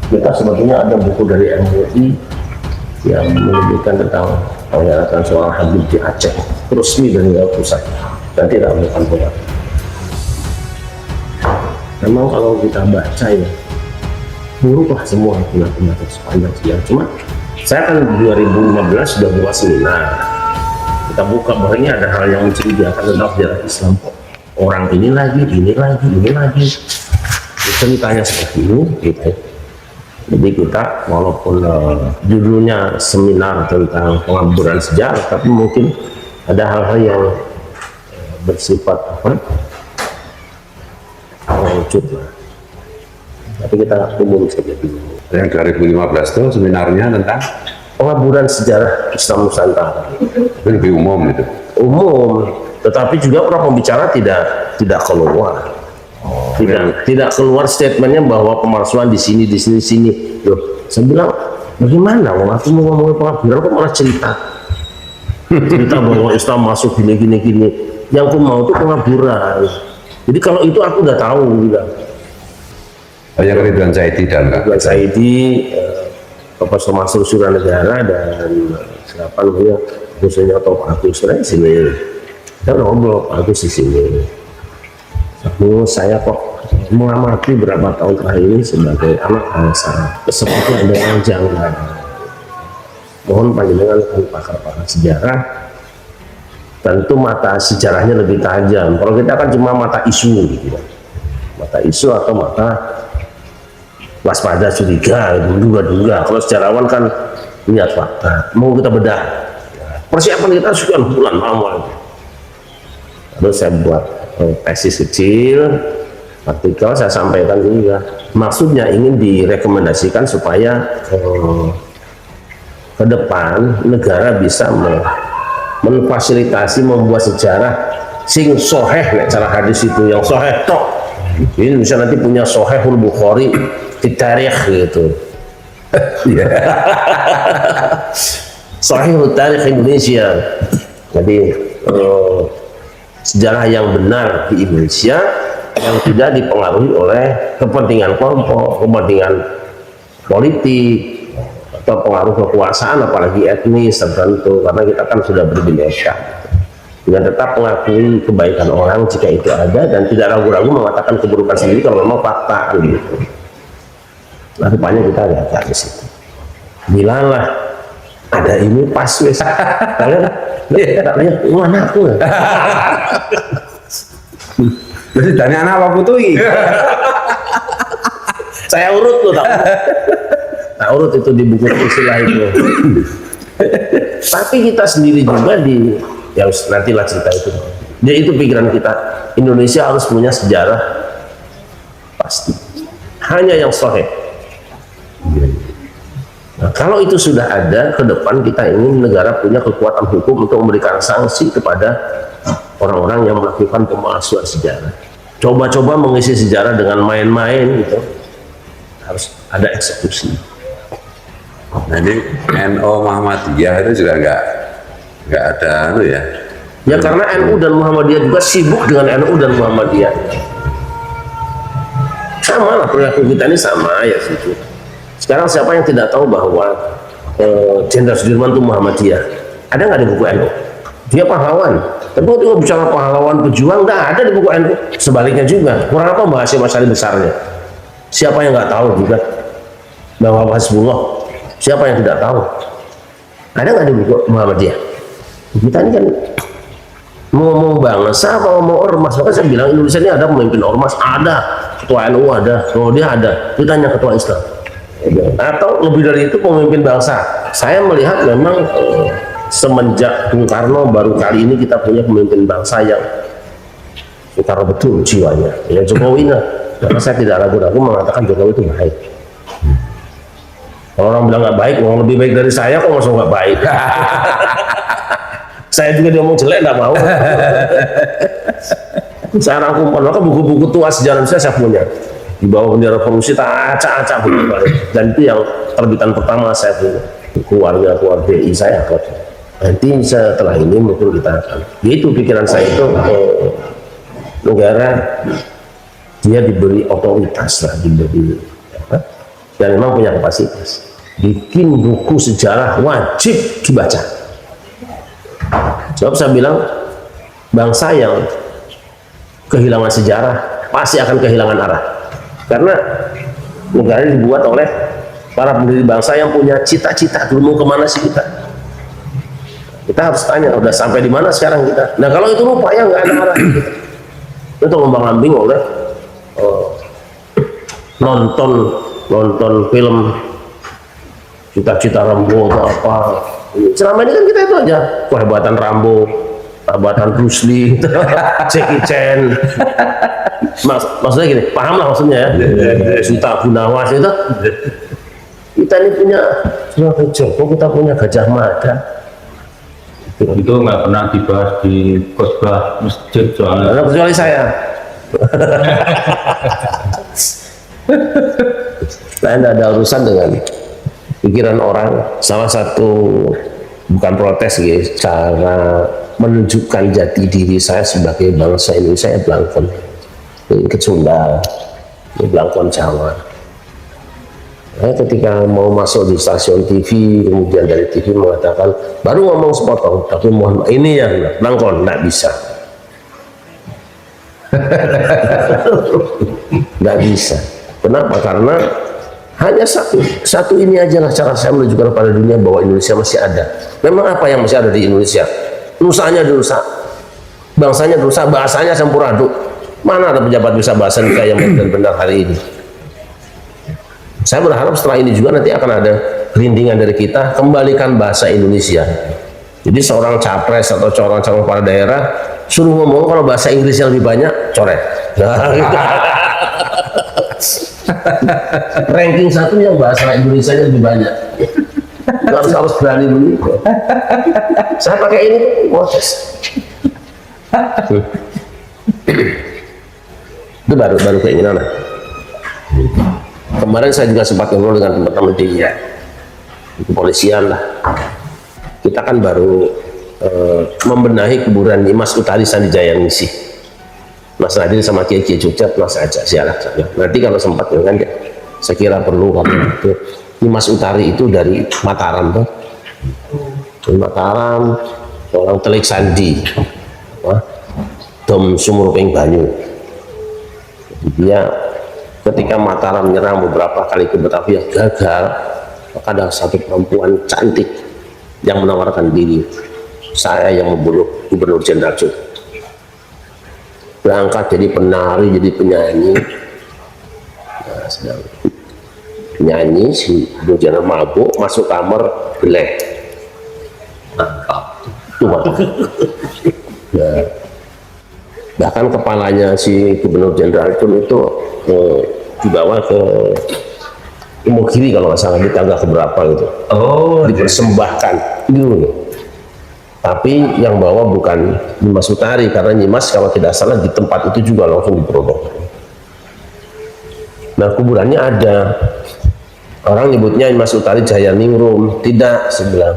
Kita sebetulnya ada buku dari MUI yang menyebutkan tentang pengkhianatan seorang Habib di Aceh, resmi dari pusat, dan tidak melakukan bola. Memang kalau kita baca ya, buruklah semua akun-akun sepanjang sejarah. Cuma saya kan 2015 sudah buat seminar, kita buka bahwa ini ada hal yang mencurigakan tentang sejarah Islam. Orang ini lagi, ceritanya seperti ini gitu. Jadi kita walaupun judulnya seminar tentang pengaburan sejarah, tapi mungkin ada hal-hal yang bersifat mengecut lah. Tapi kita umum saja dulu. Yang 2015 itu seminarnya tentang pengaburan sejarah Islam Nusantara. itu lebih umum itu. Umum, tetapi juga para pembicara tidak keluar. Tidak keluar statementnya bahwa pemalsuan di sini. Loh, saya bilang bagaimana? Wong aku mau ngomongin pengaburan kok malah cerita bahwa Islam masuk gini. Yang aku mau itu pengaburan. Jadi kalau itu aku udah tahu bilang. Yang Ridwan Saidi dan Ridwan Saidi, Profesor Mansur Suranegara dan siapa namanya khususnya atau Pak Agus di sini. Kita ngobrol Pak Agus di sini. Saya kok mengamati berapa tahun terakhir ini sebagai anak bangsa, seperti ada yang janggal. Mohon panjenengan pakar-pakar sejarah, tentu mata sejarahnya lebih tajam. Kalau kita kan cuma mata isu gitu, mata isu atau mata waspada, curiga, duga. Kalau sejarawan kan lihat fakta, mau kita bedah. Persiapan kita sekian bulan lama. Lalu saya buat tesis kecil, artikel saya sampaikan juga. Maksudnya ingin direkomendasikan supaya ke depan negara bisa memfasilitasi membuat sejarah sing soheh, cara hadis itu yang soheh tok. Ini bisa nanti punya Sohehul Bukhari di tarikh gitu. Sahihul Tarikh Indonesia. Jadi sejarah yang benar di Indonesia yang tidak dipengaruhi oleh kepentingan kelompok, kepentingan politik atau pengaruh kekuasaan, apalagi etnis tertentu, karena kita kan sudah berbineka, dengan tetap mengakui kebaikan orang jika itu ada dan tidak ragu-ragu mengatakan keburukan sendiri kalau memang fakta gitu. Nah, rupanya kita ada di situ. Bilalah ada ini pas wes. Kalian lihat mana aku? Jadi dari anak apa putui? Saya urut loh, tak urut itu di buku istilah itu. Tapi kita sendiri juga ya nantilah cerita itu. Jadi itu pikiran kita. Indonesia harus punya sejarah pasti. Hanya yang sahih. Nah, kalau itu sudah ada, ke depan kita ingin negara punya kekuatan hukum untuk memberikan sanksi kepada orang-orang yang melakukan pemalsuan sejarah. Coba-coba mengisi sejarah dengan main-main gitu, harus ada eksekusi. Nah, ini NU Muhammadiyah itu juga nggak ada ya. Ya karena NU dan Muhammadiyah juga sibuk dengan NU dan Muhammadiyah. Sama lah perilaku kita ini sama ya situ. Sekarang siapa yang tidak tahu bahwa Jenderal Sudirman itu Muhammadiyah? Ada nggak di buku NU? Dia pahlawan. Tapi waktu bicara pahlawan pejuang, nggak ada di buku NU. Sebaliknya juga. Kurang apa bahasa masalah besarnya? Siapa yang nggak tahu juga bahwa Hasbullah? Siapa yang tidak tahu? Ada nggak di buku Muhammadiyah? Kita ini kan ngomong bangsa apa ngomong ormas? Maka saya bilang Indonesia ini ada pemimpin ormas, ada ketua NU ada, kalau dia ada, kita tanya ketua Islam. Atau lebih dari itu pemimpin bangsa. Saya melihat memang semenjak Bung Karno baru kali ini kita punya pemimpin bangsa yang utara betul jiwanya. Ya Jokowi nah, karena saya tidak ragu-ragu mengatakan Jokowi itu baik. Kalau orang bilang nggak baik, orang lebih baik dari saya kok masuk nggak baik. Saya juga diomong jelek nggak mau. Saya rangkum, maka buku-buku tua sejarah saya punya. Di bawah bendera revolusi tak acak-acak buku dan itu yang terbitan pertama saya punya. Keluarga BI saya kok. Nanti setelah ini mungkin kita akan. Itu pikiran saya itu negara dia diberi otoritas lah, diberi apa, dan memang punya kapasitas. Bikin buku sejarah wajib dibaca. Sebab saya bilang bangsa yang kehilangan sejarah pasti akan kehilangan arah. Karena negara ini dibuat oleh para pendiri bangsa yang punya cita-cita dulu, mau kemana sih kita? Kita harus tanya, udah sampai di mana sekarang kita? Nah kalau itu lupa ya nggak ada arah kita. Itu terombang-ambing oleh nonton film cita-cita Rambo atau apa. Selama ini kan kita itu aja kehebatan Rambo, kehebatan Bruce Lee, Jackie Chan. Maksudnya gini, paham lah maksudnya ya. Suta Gunawas itu. Kita ini punya Sunan Joko, kita punya Gajah Mada. Itu nggak pernah dibahas di khotbah masjid soalnya. Nah, kecuali saya. Saya tidak ada urusan dengan pikiran orang. Salah satu bukan protes gitu, cara menunjukkan jati diri saya sebagai bangsa Indonesia ya Blangkon, ke Sunda, Blangkon Jawa. Saya ketika mau masuk di stasiun TV, kemudian dari TV mengatakan baru ngomong sepotong, tapi mohon ini yang Blangkon nggak bisa. Nggak bisa. Kenapa? Karena hanya satu ini aja lah cara saya menunjukkan pada dunia bahwa Indonesia masih ada. Memang apa yang masih ada di Indonesia? Nusanya dosa, bangsanya dosa, bahasanya sampuradu. Mana ada pejabat bisa bahasa kayak yang benar hari ini? Saya berharap setelah ini juga nanti akan ada rindingan dari kita, kembalikan bahasa Indonesia. Jadi seorang capres atau seorang calon kepala daerah suruh ngomong kalau bahasa Inggrisnya lebih banyak, coret. Ranking 1 yang bahasa Indonesia lebih banyak. Harus berani dulu. Saya pakai ini proses. Itu baru keinginan. Kemarin saya juga sempat ngobrol dengan teman-teman di kepolisian lah. Kita kan baru membenahi kuburan Nyimas Utari Sandi Jayaningsih. Mas Nadir sama Kiai Jogja pernah saya ajak ziarah. Nanti kalau sempat kan saya kira perlu karena itu Nyimas Utari itu dari Mataram tuh. Dari Mataram, orang Telik Sandi, Dom Sumur Ping Banyu. Dia ketika Mataram menyerang beberapa kali ke Batavia gagal, maka ada satu perempuan cantik yang menawarkan diri, saya yang membunuh Gubernur Jenderal Joko. Berangkat jadi penari, jadi penyanyi. Nah, sedang penyanyi si Gubernur Jenderal mabuk, masuk kamar beleh. Nah, bahkan kepalanya si Gubernur Jenderal itu dibawa ke Imogiri kalau nggak salah, di tangga keberapa gitu. Oh, dipersembahkan dulu. Tapi yang bawa bukan Nyimas Utari, karena Nyimas kalau tidak salah di tempat itu juga langsung diperobok. Nah kuburannya ada, orang nyebutnya Nyimas Utari Jayaningrum, tidak, sebelah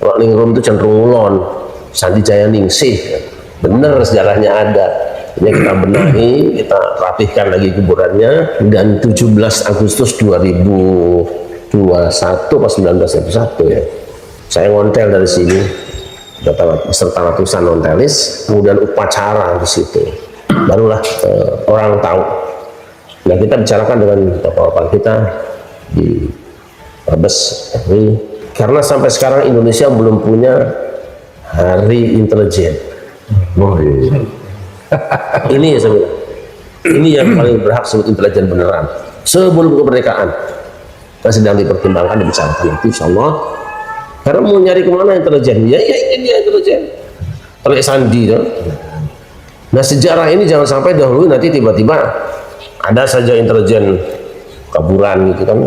kalau Ningrum itu cenderung ngulon, Sandi Jayaningsih, bener sejarahnya ada. Ini kita benahi, kita rapihkan lagi kuburannya, dan 17 Agustus 2021 pas 1921 ya, saya ngontel dari sini beserta ratusan nontelis, kemudian upacara di situ, barulah orang tahu. Nah kita bicarakan dengan bapak-bapak kita di Mabes RI, karena sampai sekarang Indonesia belum punya hari intelijen. Oh iya. Ini ya saya bilang, ini yang paling berhak sebut intelijen beneran. Sebelum kemerdekaan kita sedang dipertimbangkan, dibicarakan nanti insya Allah. Karena mau nyari kemana intelijen? Ya ini dia intelijen. Oleh Sandi ya. Nah sejarah ini jangan sampai dahulu nanti tiba-tiba ada saja intelijen kaburan gitu kan.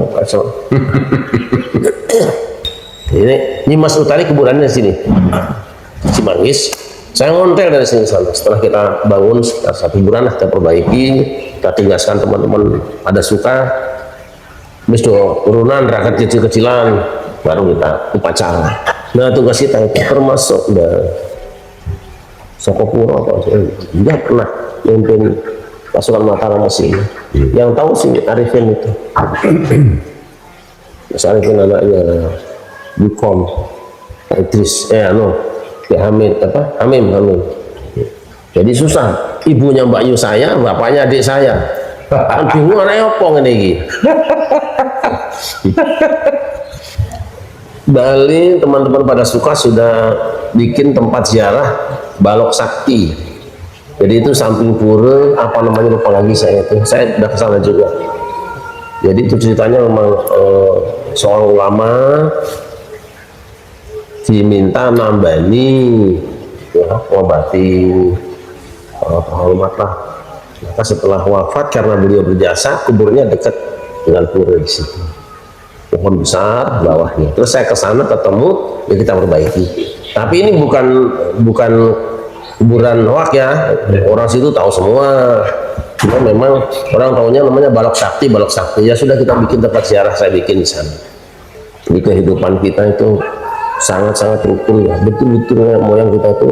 Ini Nyimas Utari kuburannya di sini, Cimanggis. Saya ngontel dari sini sana. Setelah kita bangun sekitar 1 bulan, kita perbaiki, kita tinggalkan teman-teman ada suka, habis itu turunan rakyat kecil-kecilan, baru kita upacara. Nah tugas kita itu termasuk Sokopuro apa dia pernah memimpin pasukan Mataram mesin. Yang tahu sih Arifin itu. Mas Arifin anaknya Bukom Idris Hamid Hamim. Jadi susah, ibunya Mbak Yu saya, bapaknya adik saya. Kan bingung anaknya apa ini. Bali teman-teman pada suka sudah bikin tempat ziarah Balok Sakti. Jadi itu samping pura, apa namanya lupa lagi saya udah kesana juga. Jadi itu ceritanya memang seorang ulama diminta nambani ngobati hormat lah. Maka setelah wafat karena beliau berjasa, kuburnya dekat dengan pura di situ. Pohon besar bawahnya. Terus saya ke sana ketemu, ya kita perbaiki. Tapi ini bukan kuburan hoak ya. Orang situ tahu semua. Cuma memang orang tahunya namanya Balok Sakti. Ya sudah kita bikin tempat ziarah, saya bikin di sana. Jadi kehidupan kita itu sangat-sangat rukun ya. Betul-betul moyang kita itu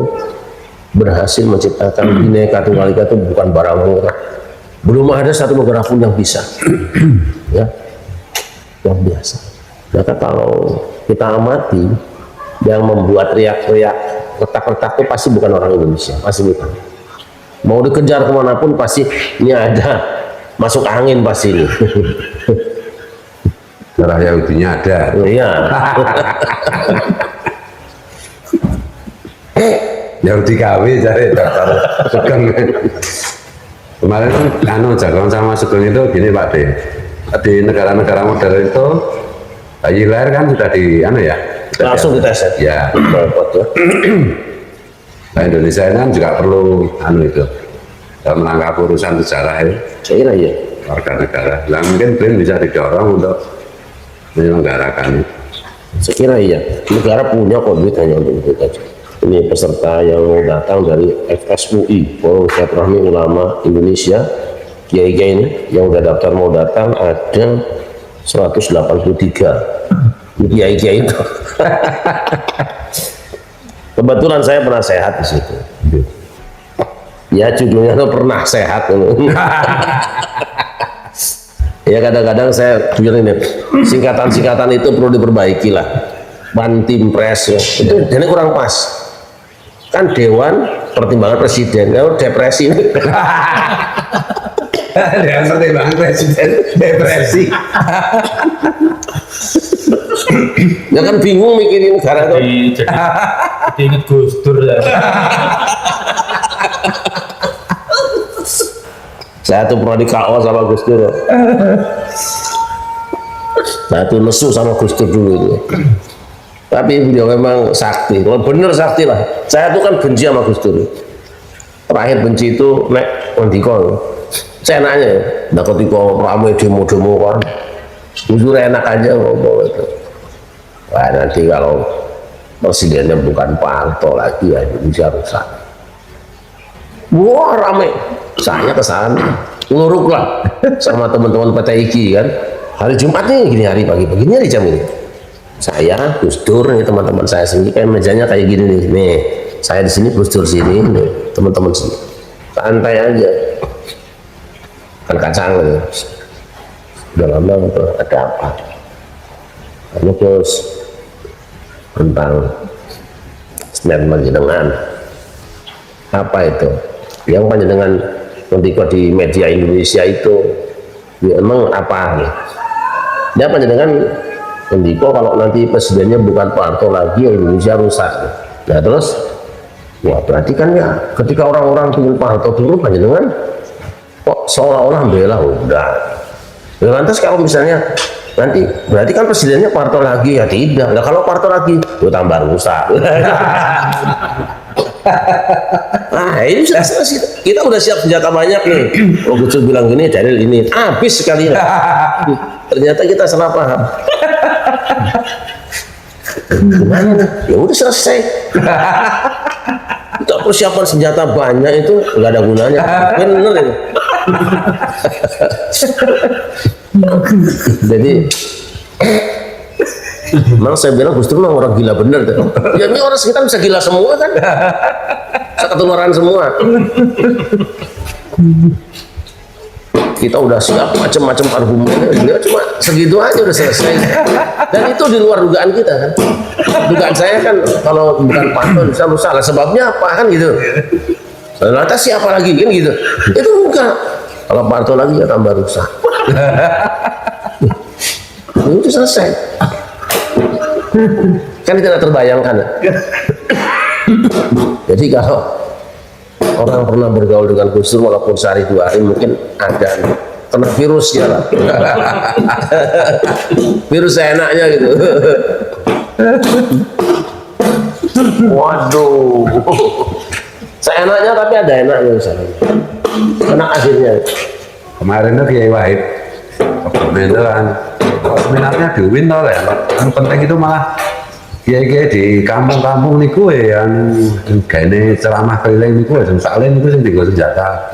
berhasil menciptakan Bhinneka Tunggal Ika itu bukan barang murah. Belum ada satu negara pun yang bisa. Ya. Yang biasa. Maka kalau kita amati yang membuat riak-riak retak-retak itu pasti bukan orang Indonesia, pasti bukan. Mau dikejar kemanapun pasti ini ada masuk angin pasti ini. Darah Yahudinya ada. Iya. Yahudi KW cari daftar Sugeng. Kemarin kan Jagoan sama Sugeng itu gini Pak De. Di negara-negara modern itu bayi lahir kan sudah Langsung dites ya. Nah, Indonesia kan juga perlu itu dalam rangka urusan sejarah ya. Saya kira iya. Warga negara. Nah, mungkin BRIN bisa didorong untuk menyelenggarakan. Saya kira iya. Negara punya kok duit hanya untuk itu aja. Ini peserta yang datang dari FSUI, Forum Silaturahmi Ulama Indonesia. Kiai-kiai ini yang udah daftar mau datang ada 183. Kiai-kiai itu. Kebetulan saya pernah sehat di situ. Ya judulnya tuh pernah sehat. Ya kadang-kadang saya pikir ini singkatan-singkatan itu perlu diperbaiki lah. Bantimpres ya. Itu jadi kurang pas. Kan Dewan Pertimbangan Presiden, kalau depresi. Dewan Pertimbangan Presiden depresi. Ya kan bingung mikirin negara itu. Jadi inget Gus Dur ya. Saya tuh pernah di KO sama Gus Dur. Saya tuh nesu sama Gus Dur dulu itu. Tapi beliau memang sakti, kalau bener sakti lah. Saya tuh kan benci sama Gus Dur. Terakhir benci itu nek Ondiko. Saya nanya, nah ketika ramai demo-demo kan, jujur enak aja ngomong itu. Wah nanti kalau presidennya bukan Pak Harto lagi ya Indonesia rusak. Wah ramai, saya kesana, nguruk lah sama teman-teman PTIG kan. Hari Jumat nih gini hari pagi-paginya di jam ini. Saya Gus Dur nih teman-teman saya sendiri kayak mejanya kayak gini nih. Saya di sini Gus Dur sini, nih teman-teman sini. Santai aja. Kan kacang nih. Udah lama itu ada apa? Anu Gus tentang statement jenengan. Apa itu? Yang panjenengan ketika di media Indonesia itu ya, emang apa nih? Dia panjenengan Ndiko kalau nanti presidennya bukan Pak Harto lagi Indonesia rusak. Nah terus ya berarti kan ya ketika orang-orang ingin Pak Harto turun panjenengan kok seolah-olah bela udah. Ya, lantas kalau misalnya nanti berarti kan presidennya Pak Harto lagi ya tidak. Nah kalau Pak Harto lagi ya tambah rusak. Nah ini sudah kita udah siap senjata banyak nih. Oh Gus Dur bilang gini dalil ini habis sekali. Ternyata kita salah paham. Gimana nih? Ya udah selesai. Untuk persiapan senjata banyak itu nggak ada gunanya. Bener itu. Jadi memang saya bilang Gus Dur memang orang gila bener tuh. Ya ini orang sekitar bisa gila semua kan. Bisa ketularan semua. kita udah siap macam-macam argumennya, beliau cuma segitu aja udah selesai. Dan itu di luar dugaan kita kan. Dugaan saya kan kalau bukan Pak Anton selalu salah, sebabnya apa kan gitu. Lantas siapa lagi kan gitu. Itu bukan. Kalau Pak Anton lagi ya tambah rusak. Itu selesai. Kan tidak terbayangkan. Jadi kalau orang pernah bergaul dengan Gus Dur walaupun sehari 2 hari mungkin ada kena virus ya lah. Virus seenaknya gitu. Waduh. Seenaknya tapi ada enaknya misalnya. Enak akhirnya. Kemarin tuh Kiai Wahid komentar seminarnya di UIN tau ya. Yang penting itu malah kiai-kiai di kampung-kampung niku ya yang gane ceramah keliling niku ya saklen niku sing dienggo senjata.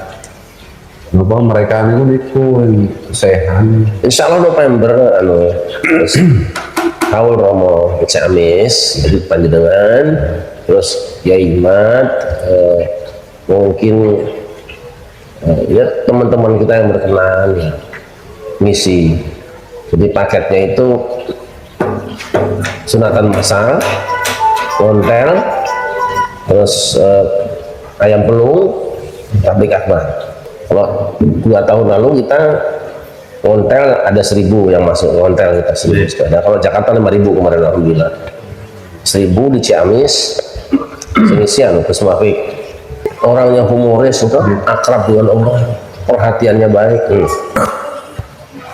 Napa mereka niku sehan. Insya Allah November Haul Romo Ciamis jadi panjenengan terus ya Imat mungkin ya teman-teman kita yang berkenan ya misi. Jadi paketnya itu sunatan masal, kontel, terus ayam pelung, tablik akbar. Kalau 2 tahun lalu kita kontel ada 1.000 yang masuk kontel kita 1.000. Nah, kalau Jakarta 5.000 kemarin alhamdulillah. 1.000 di Ciamis, Sinisian, Gus Mafik. Orangnya humoris itu akrab dengan Allah, perhatiannya baik.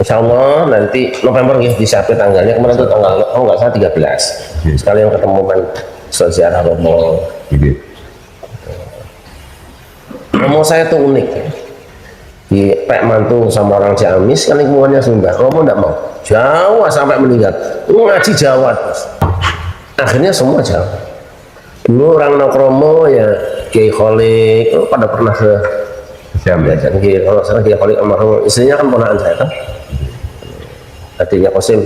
Insya Allah nanti November ya disiapin tanggalnya, kemarin itu tanggal nggak salah 13 sekalian ketemu kan sejarah Romo. Romo saya tuh unik di Pak Mantu sama orang Ciamis kan lingkungannya Sunda. Romo nggak mau Jawa sampai meninggal ngaji Jawa terus. Akhirnya semua Jawa. Dulu orang Nokromo ya Kiai Kholik pada pernah ke Ciamis. Kalau sekarang Kiai Kholik almarhum istrinya kan ponakan saya kan. Adiknya Kosim.